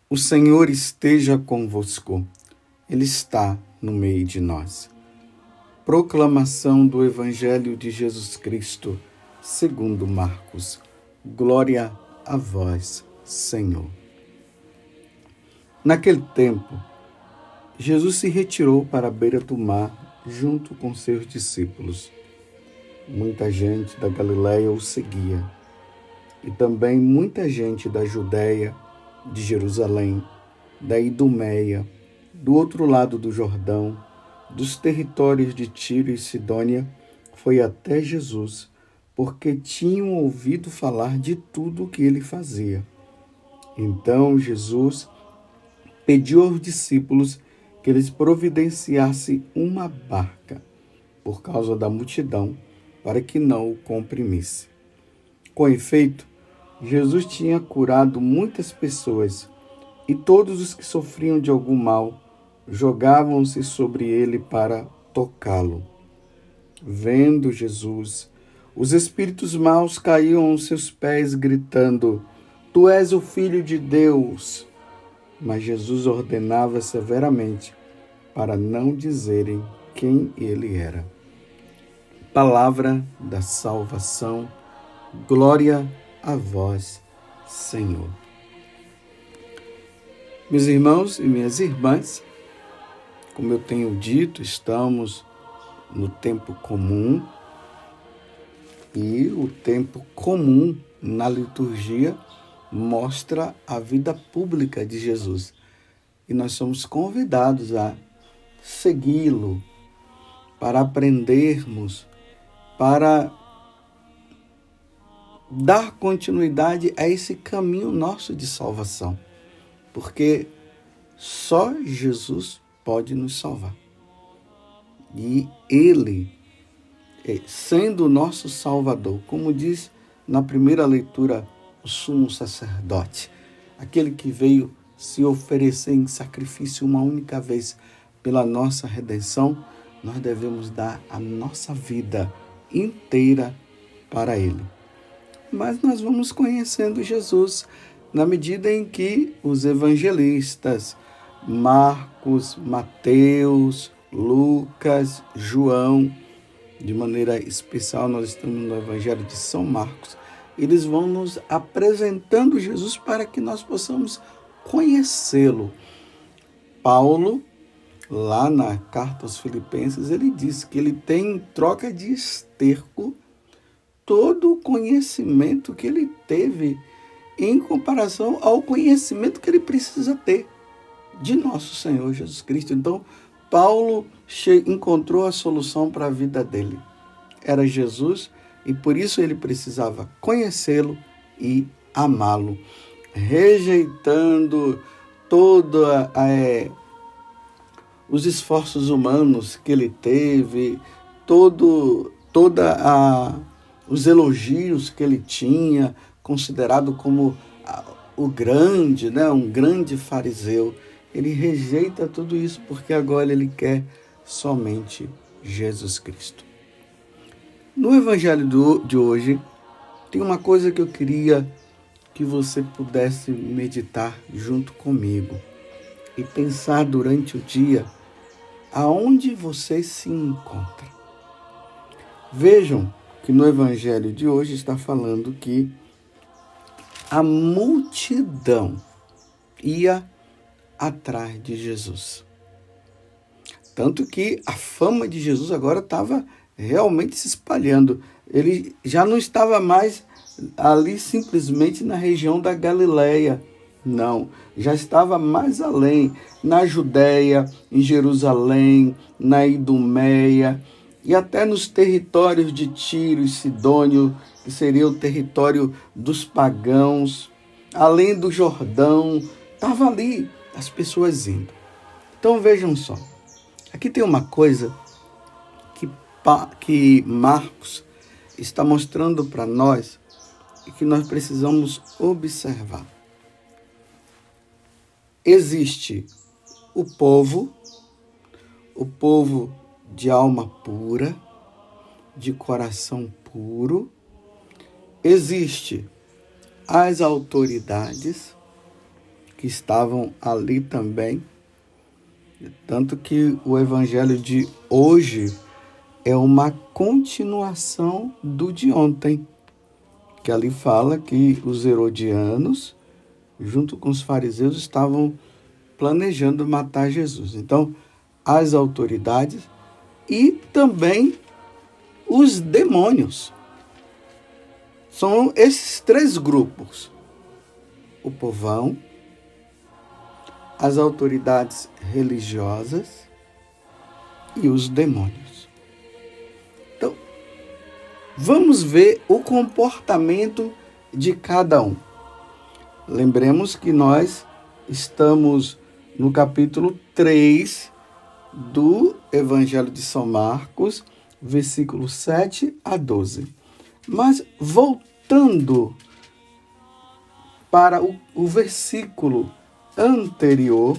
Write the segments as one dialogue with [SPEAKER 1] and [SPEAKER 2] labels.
[SPEAKER 1] O Senhor esteja convosco, Ele está no meio de nós. Proclamação do Evangelho de Jesus Cristo, segundo Marcos. Glória a vós, Senhor. Naquele tempo, Jesus se retirou para a beira do mar, junto com seus discípulos. Muita gente da Galileia o seguia, e também muita gente da Judéia, de Jerusalém, da Idumeia, do outro lado do Jordão, dos territórios de Tiro e Sidônia, foi até Jesus, porque tinham ouvido falar de tudo o que ele fazia. Então Jesus pediu aos discípulos que eles providenciassem uma barca, por causa da multidão, para que não o comprimisse. Com efeito, Jesus tinha curado muitas pessoas, e todos os que sofriam de algum mal jogavam-se sobre ele para tocá-lo. Vendo Jesus, os espíritos maus caíam aos seus pés, gritando: Tu és o Filho de Deus! Mas Jesus ordenava severamente para não dizerem quem ele era. Palavra da salvação. Glória a vós, Senhor. Meus irmãos e minhas irmãs, como eu tenho dito, estamos no tempo comum, e o tempo comum na liturgia mostra a vida pública de Jesus. E nós somos convidados a segui-lo, para aprendermos, para dar continuidade a esse caminho nosso de salvação. Porque só Jesus pode nos salvar. E Ele, sendo o nosso Salvador, como diz na primeira leitura o sumo sacerdote, aquele que veio se oferecer em sacrifício uma única vez pela nossa redenção, nós devemos dar a nossa vida inteira para Ele. Mas nós vamos conhecendo Jesus na medida em que os evangelistas, Marcos, Mateus, Lucas, João, de maneira especial nós estamos no Evangelho de São Marcos, eles vão nos apresentando Jesus para que nós possamos conhecê-lo. Paulo, lá na carta aos Filipenses, ele diz que ele tem em troca de esterco todo o conhecimento que ele teve em comparação ao conhecimento que ele precisa ter de nosso Senhor Jesus Cristo. Então, Paulo encontrou a solução para a vida dele. Era Jesus, e por isso ele precisava conhecê-lo e amá-lo, rejeitando todos os esforços humanos que ele teve, os elogios que ele tinha, considerado como o grande, um grande fariseu. Ele rejeita tudo isso porque agora ele quer somente Jesus Cristo. No Evangelho de hoje, tem uma coisa que eu queria que você pudesse meditar junto comigo e pensar durante o dia aonde você se encontra. Vejam que no Evangelho de hoje está falando que a multidão ia atrás de Jesus. Tanto que a fama de Jesus agora estava realmente se espalhando. Ele já não estava mais ali simplesmente na região da Galileia. Não, já estava mais além, na Judéia, em Jerusalém, na Idumeia, e até nos territórios de Tiro e Sidônio, que seria o território dos pagãos, além do Jordão, estava ali as pessoas indo. Então vejam só, aqui tem uma coisa que Marcos está mostrando para nós e que nós precisamos observar. Existe o povo de alma pura, de coração puro. Existe as autoridades, que estavam ali também. Tanto que o evangelho de hoje é uma continuação do de ontem, que ali fala que os herodianos, junto com os fariseus, estavam planejando matar Jesus. Então, as autoridades e também os demônios. São esses três grupos: o povão, as autoridades religiosas e os demônios. Então, vamos ver o comportamento de cada um. Lembremos que nós estamos no capítulo 3 do Evangelho de São Marcos, versículos 7 a 12. Mas voltando para o versículo anterior,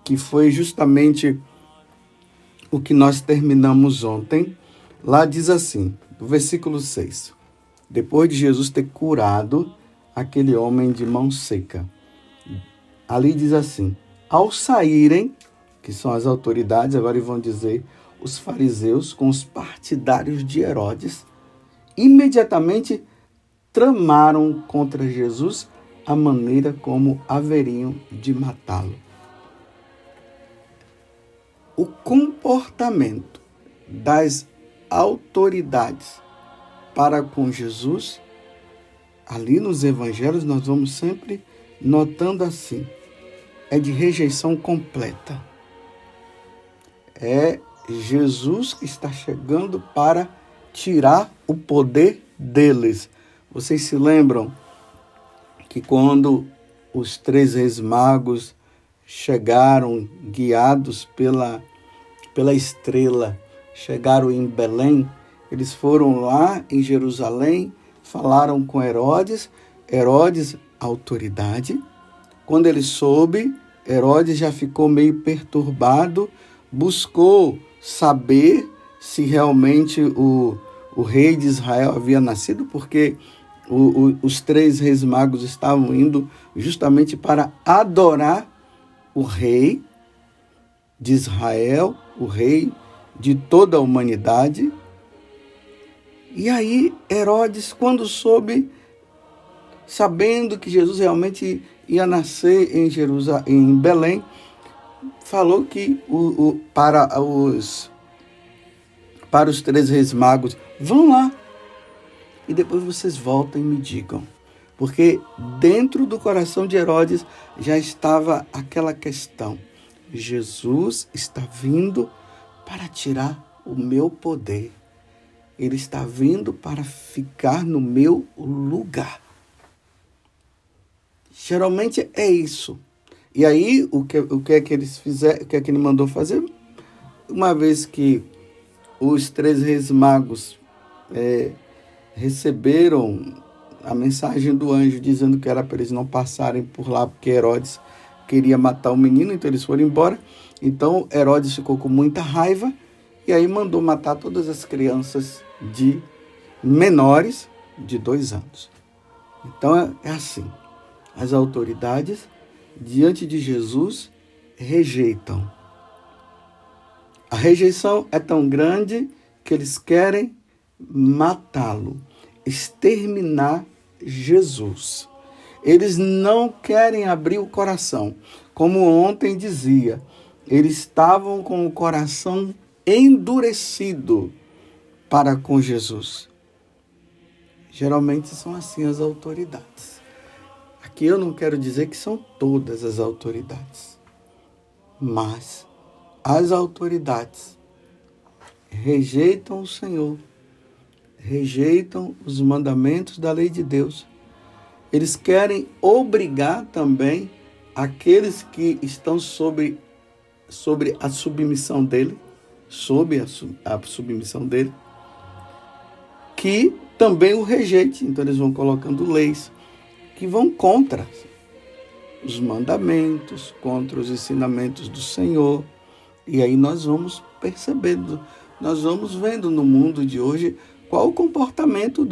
[SPEAKER 1] que foi justamente o que nós terminamos ontem, lá diz assim, no versículo 6, depois de Jesus ter curado aquele homem de mão seca, ali diz assim, ao saírem, que são as autoridades, agora vão dizer os fariseus com os partidários de Herodes, imediatamente tramaram contra Jesus a maneira como haveriam de matá-lo. O comportamento das autoridades para com Jesus, ali nos evangelhos nós vamos sempre notando assim, é de rejeição completa. É Jesus que está chegando para tirar o poder deles. Vocês se lembram que quando os 3 reis magos chegaram, guiados pela estrela, chegaram em Belém, eles foram lá em Jerusalém, falaram com Herodes, autoridade. Quando ele soube, Herodes já ficou meio perturbado, buscou saber se realmente o rei de Israel havia nascido, porque os 3 reis magos estavam indo justamente para adorar o rei de Israel, o rei de toda a humanidade. E aí Herodes, quando soube, sabendo que Jesus realmente ia nascer em Belém, falou que para os 3 reis magos, vão lá e depois vocês voltam e me digam. Porque dentro do coração de Herodes já estava aquela questão, Jesus está vindo para tirar o meu poder. Ele está vindo para ficar no meu lugar. Geralmente é isso. E aí, o que é que eles fizeram, o que é que ele mandou fazer? Uma vez que os 3 reis magos receberam a mensagem do anjo dizendo que era para eles não passarem por lá, porque Herodes queria matar o menino, então eles foram embora. Então Herodes ficou com muita raiva e aí mandou matar todas as crianças de menores de 2 anos. Então é assim, as autoridades diante de Jesus rejeitam. A rejeição é tão grande que eles querem matá-lo, exterminar Jesus. Eles não querem abrir o coração. Como ontem dizia, eles estavam com o coração endurecido para com Jesus. Geralmente são assim as autoridades. Aqui eu não quero dizer que são todas as autoridades, mas as autoridades rejeitam o Senhor, rejeitam os mandamentos da lei de Deus. Eles querem obrigar também aqueles que estão sobre a submissão dele, sob a submissão dele, que também o rejeite. Então eles vão colocando leis que vão contra os mandamentos, contra os ensinamentos do Senhor. E aí nós vamos percebendo, nós vamos vendo no mundo de hoje qual o comportamento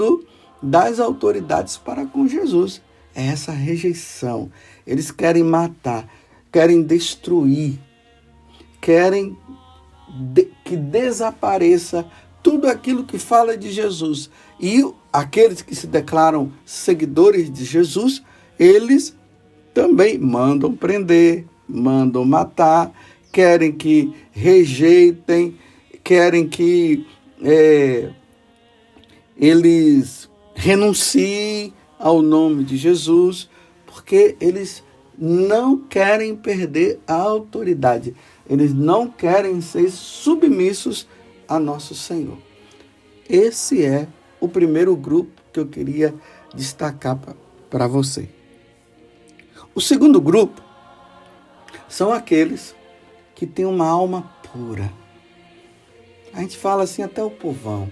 [SPEAKER 1] das autoridades para com Jesus. é essa rejeição. Eles querem matar, querem destruir, querem que desapareça tudo aquilo que fala de Jesus. E aqueles que se declaram seguidores de Jesus, eles também mandam prender, mandam matar, querem que rejeitem, querem que eles renunciem ao nome de Jesus, porque eles não querem perder a autoridade. Eles não querem ser submissos a nosso Senhor. Esse é o primeiro grupo que eu queria destacar para você. O segundo grupo são aqueles que têm uma alma pura. A gente fala assim até o povão.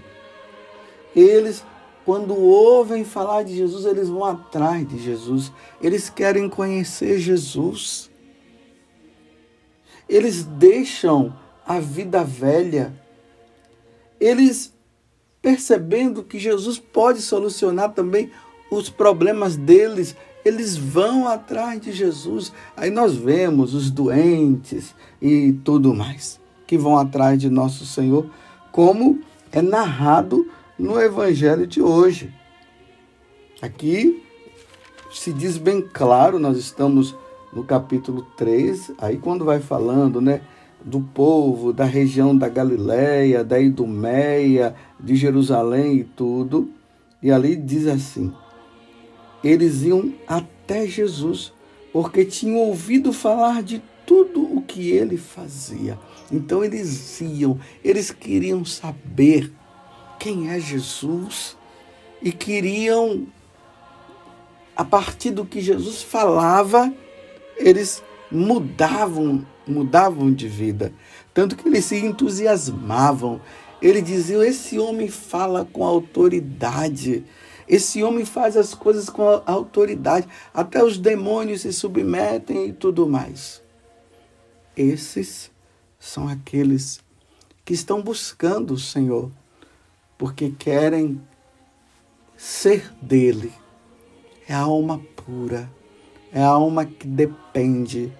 [SPEAKER 1] Eles, quando ouvem falar de Jesus, eles vão atrás de Jesus. Eles querem conhecer Jesus. Eles deixam a vida velha. Eles, percebendo que Jesus pode solucionar também os problemas deles, eles vão atrás de Jesus. Aí nós vemos os doentes e tudo mais, que vão atrás de nosso Senhor, como é narrado no Evangelho de hoje. Aqui se diz bem claro, nós estamos no capítulo 3, aí quando vai falando, do povo, da região da Galileia, da Idumeia, de Jerusalém e tudo, e ali diz assim: eles iam até Jesus, porque tinham ouvido falar de tudo o que ele fazia. Então eles iam, eles queriam saber quem é Jesus e queriam, a partir do que Jesus falava, eles mudavam de vida. Tanto que eles se entusiasmavam. Eles diziam: esse homem fala com autoridade. Esse homem faz as coisas com autoridade. Até os demônios se submetem e tudo mais. Esses são aqueles que estão buscando o Senhor, porque querem ser dele. É a alma pura, é a alma que depende,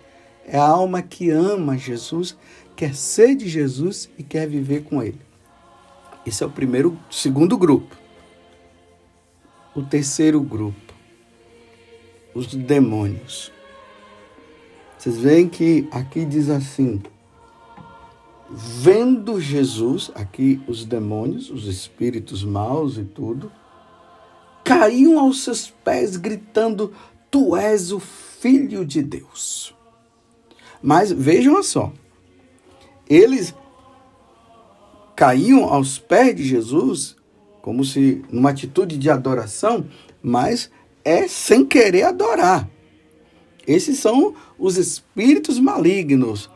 [SPEAKER 1] é a alma que ama Jesus, quer ser de Jesus e quer viver com ele. Esse é o segundo grupo. O terceiro grupo, os demônios. Vocês veem que aqui diz assim: vendo Jesus, aqui os demônios, os espíritos maus e tudo, caíam aos seus pés gritando: tu és o Filho de Deus. Mas vejam só, eles caíam aos pés de Jesus como se numa atitude de adoração, mas é sem querer adorar. Esses são os espíritos malignos.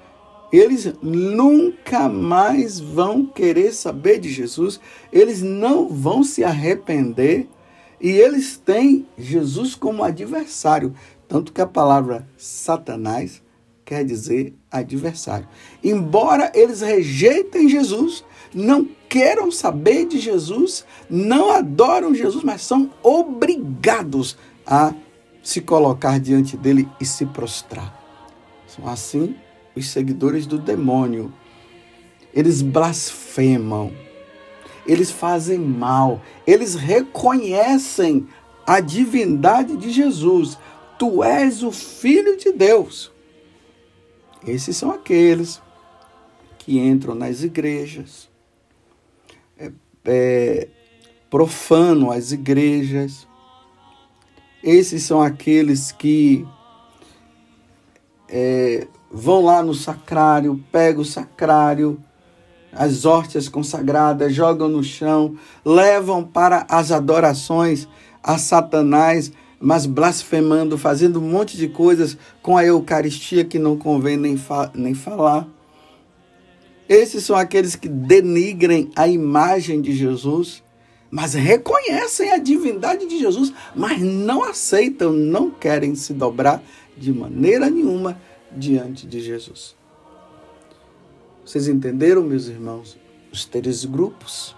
[SPEAKER 1] Eles nunca mais vão querer saber de Jesus, eles não vão se arrepender e eles têm Jesus como adversário. Tanto que a palavra Satanás quer dizer adversário. Embora eles rejeitem Jesus, não queiram saber de Jesus, não adoram Jesus, mas são obrigados a se colocar diante dele e se prostrar. São assim os seguidores do demônio. Eles blasfemam, eles fazem mal, eles reconhecem a divindade de Jesus. Tu és o Filho de Deus. Esses são aqueles que entram nas igrejas, profanam as igrejas. Esses são aqueles que vão lá no sacrário, pegam o sacrário, as hóstias consagradas, jogam no chão, levam para as adorações a Satanás, mas blasfemando, fazendo um monte de coisas com a Eucaristia que não convém nem falar. Esses são aqueles que denigrem a imagem de Jesus, mas reconhecem a divindade de Jesus, mas não aceitam, não querem se dobrar de maneira nenhuma diante de Jesus. Vocês entenderam, meus irmãos? Os 3 grupos,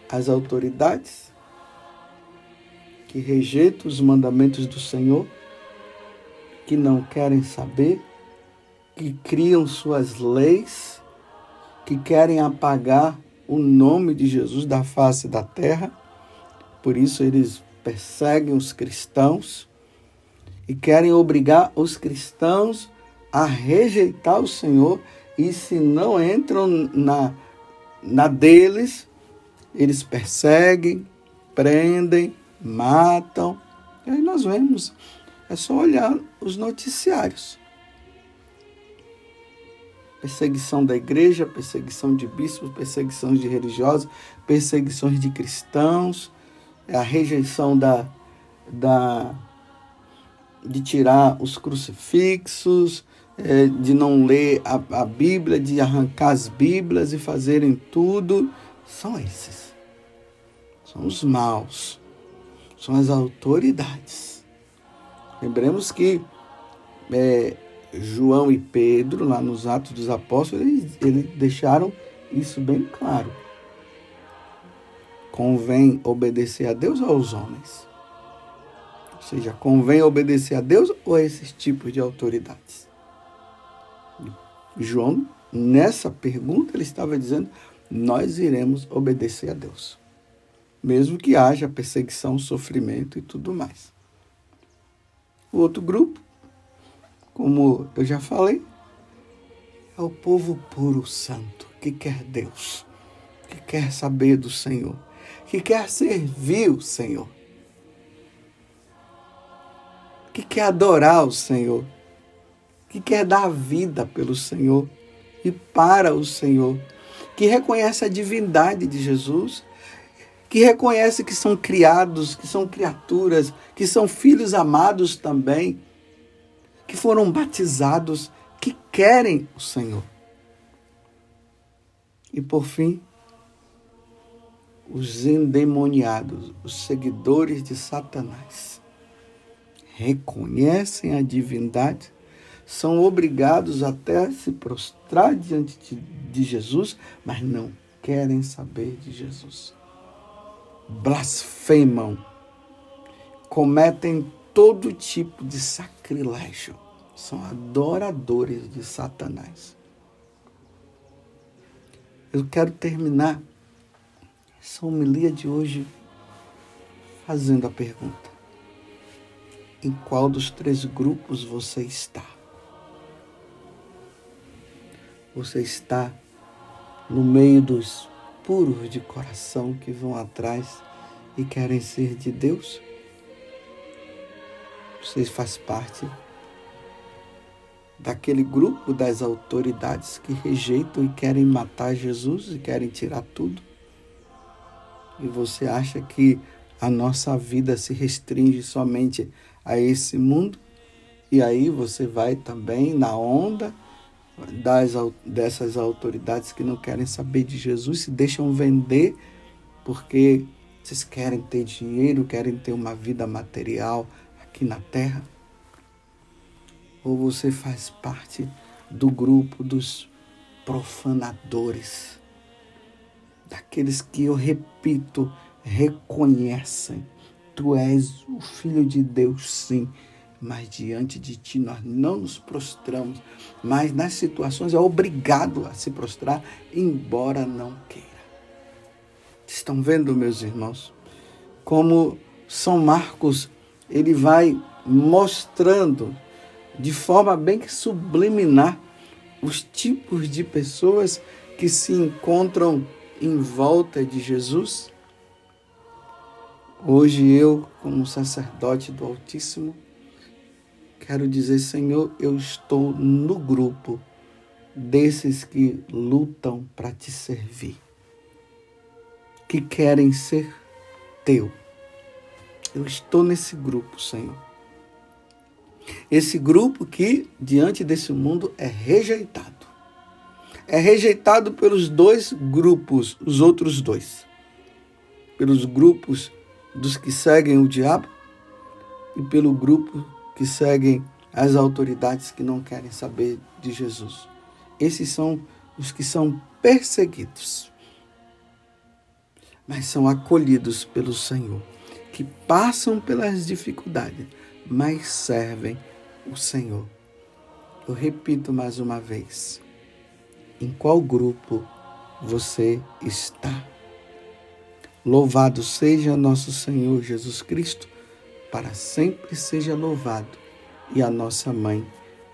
[SPEAKER 1] as autoridades que rejeitam os mandamentos do Senhor, que não querem saber, que criam suas leis, que querem apagar o nome de Jesus da face da terra. Por isso eles perseguem os cristãos e querem obrigar os cristãos a rejeitar o Senhor, e se não entram na deles, eles perseguem, prendem, matam. E aí nós vemos, é só olhar os noticiários. Perseguição da igreja, perseguição de bispos, perseguições de religiosos, perseguições de cristãos, a rejeição de tirar os crucifixos, de não ler a Bíblia, de arrancar as Bíblias e fazerem tudo. São esses. São os maus. São as autoridades. Lembremos que João e Pedro, lá nos Atos dos Apóstolos, eles deixaram isso bem claro. Convém obedecer a Deus ou aos homens? Ou seja, convém obedecer a Deus ou a esses tipos de autoridades? João, nessa pergunta, ele estava dizendo, nós iremos obedecer a Deus. Mesmo que haja perseguição, sofrimento e tudo mais. O outro grupo, como eu já falei, é o povo puro, santo, que quer Deus, que quer saber do Senhor, que quer servir o Senhor, que quer adorar o Senhor, que quer dar vida pelo Senhor e para o Senhor, que reconhece a divindade de Jesus, que reconhece que são criados, que são criaturas, que são filhos amados também, que foram batizados, que querem o Senhor. E por fim, os endemoniados, os seguidores de Satanás, reconhecem a divindade, são obrigados até a se prostrar diante de Jesus, mas não querem saber de Jesus. Blasfemam, cometem todo tipo de sacrilégio, são adoradores de Satanás. Eu quero terminar essa homilia de hoje fazendo a pergunta: em qual dos 3 grupos você está? Você está no meio dos puros de coração que vão atrás e querem ser de Deus? Você faz parte daquele grupo das autoridades que rejeitam e querem matar Jesus e querem tirar tudo? E você acha que a nossa vida se restringe somente a esse mundo? E aí você vai também na onda dessas autoridades que não querem saber de Jesus, se deixam vender porque vocês querem ter dinheiro, querem ter uma vida material aqui na terra? Ou você faz parte do grupo dos profanadores, daqueles que, eu repito, reconhecem, tu és o Filho de Deus, sim, mas diante de ti nós não nos prostramos, mas nas situações é obrigado a se prostrar, embora não queira. Estão vendo, meus irmãos, como São Marcos, ele vai mostrando de forma bem que subliminar os tipos de pessoas que se encontram em volta de Jesus? Hoje eu, como sacerdote do Altíssimo, quero dizer, Senhor, eu estou no grupo desses que lutam para te servir, que querem ser teu. Eu estou nesse grupo, Senhor. Esse grupo que, diante desse mundo, é rejeitado. É rejeitado pelos 2 grupos, os outros 2. Pelos grupos dos que seguem o diabo e pelo grupo que seguem as autoridades que não querem saber de Jesus. Esses são os que são perseguidos, mas são acolhidos pelo Senhor. que passam pelas dificuldades, mas servem o Senhor. Eu repito mais uma vez, em qual grupo você está? Louvado seja nosso Senhor Jesus Cristo, para sempre seja louvado, e a nossa mãe,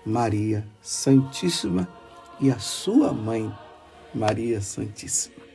[SPEAKER 1] Maria Santíssima, e a sua mãe, Maria Santíssima.